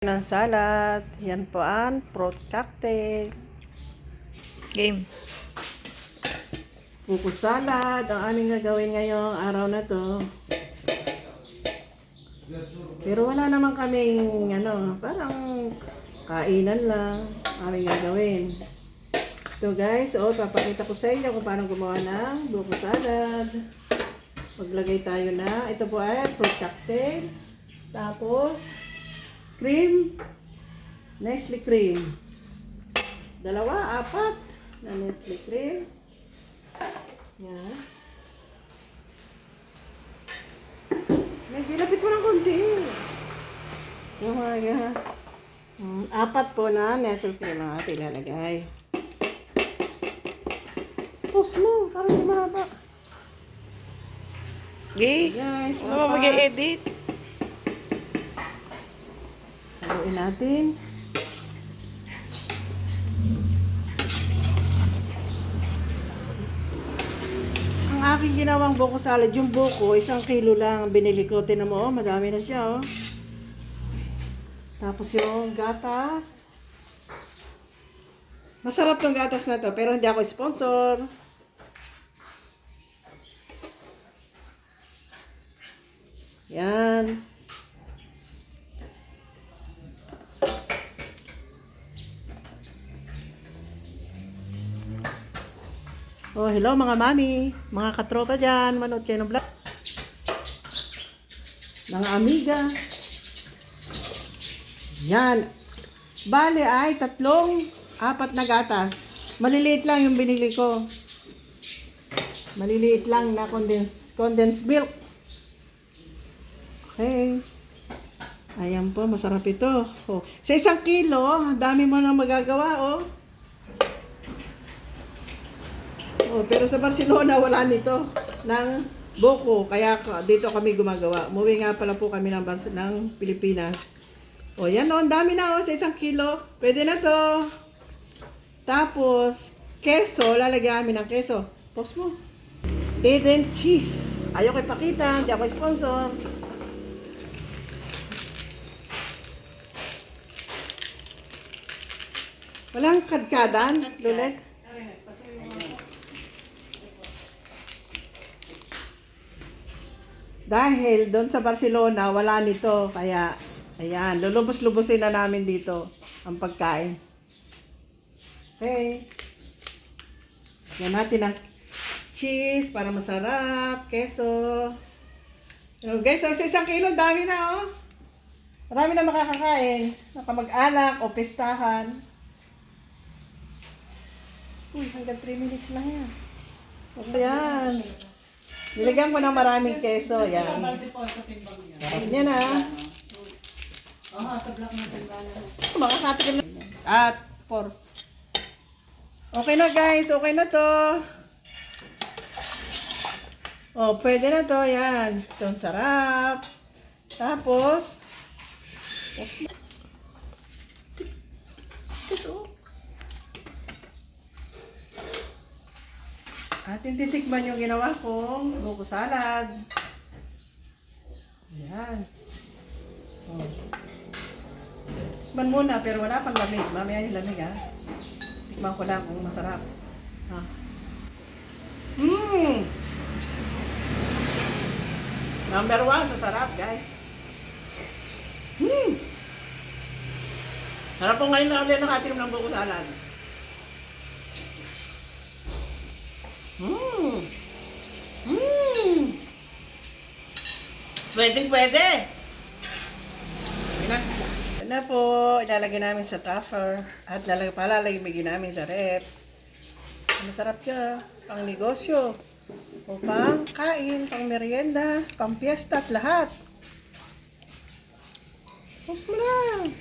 Ng salad. Yan po ang fruit cocktail. Game. Buko salad ang aming gagawin ngayong araw na to. Pero wala naman kaming parang kainan lang aming gagawin. So guys, papakita ko sa inyo kung paano gumawa ng buko salad. Maglagay tayo na, ito po ay fruit cocktail. Tapos cream, Nestle cream. 2, 4 na Nestle cream. Yan. Medyo lapit mo ng konti. Oh my God. 4 po na Nestle cream ang ating ilalagay. Post mo, parang di mahaba. Gay. Guys, Ano mo mag-edit? haluin natin. Ang aking ginawang buko salad, yung buko, 1 kilo lang binili ko. Tinan mo, madami na siya, oh. Tapos yung gatas. Masarap tong gatas na to, pero hindi ako sponsor. Yan. Oh, hello mga mami, mga katropa dyan, manood kayo ng vlog. Mga amiga. Yan. Bale ay 3, 4 na gatas. Maliliit lang yung binili ko. Maliliit lang na condensed milk. Okay. Ayan po, masarap ito. Oh. Sa 1 kilo, dami mo nang magagawa, oh. Oh, pero sa Barcelona wala nito ng buko, kaya dito kami gumagawa. Umuwi nga pala po kami ng Pilipinas. Oh, yan oh, ang dami na oh sa 1 kilo. Pwede na to. Tapos keso, lalagyan namin ng keso. Post mo. Eden cheese. Ayoko ipakita, hindi ako sponsor. Walang kadkadan, Lulet. Dahil doon sa Barcelona, wala nito. Kaya, ayan, lulubos-lubusin na namin dito ang pagkain. Okay. Yan natin ang cheese para masarap, keso. So, guys, so, sa 1 kilo, dami na, oh. Marami na makakakain. Nakamag-anak o pistahan. Hanggang 3 minutes lang yan. Okay, yan. Nilagyan ko ng maraming keso. Yan. Yan na. Sa block ng timbala. Makakatikim lang. At 4. Okay na guys. Okay na to. Oh, pwede na to. Yan. Ito ang sarap. Tapos atin titikman yung ginawa kong buko salad. Ayan. Oh. Tikman muna, pero wala pang lamig. Mamaya yung lamig, ha. Tikman ko lang kung masarap. Number 1 sa sarap, guys. Sarap po ngayon na ulit nakatikim ng buko salad. Pwede. Ito na po, ilalagay namin sa tupper at palalagay namin sa ref. Masarap siya, pang negosyo, o pang kain, pang merienda, pang piyesta at lahat. Post mo lang.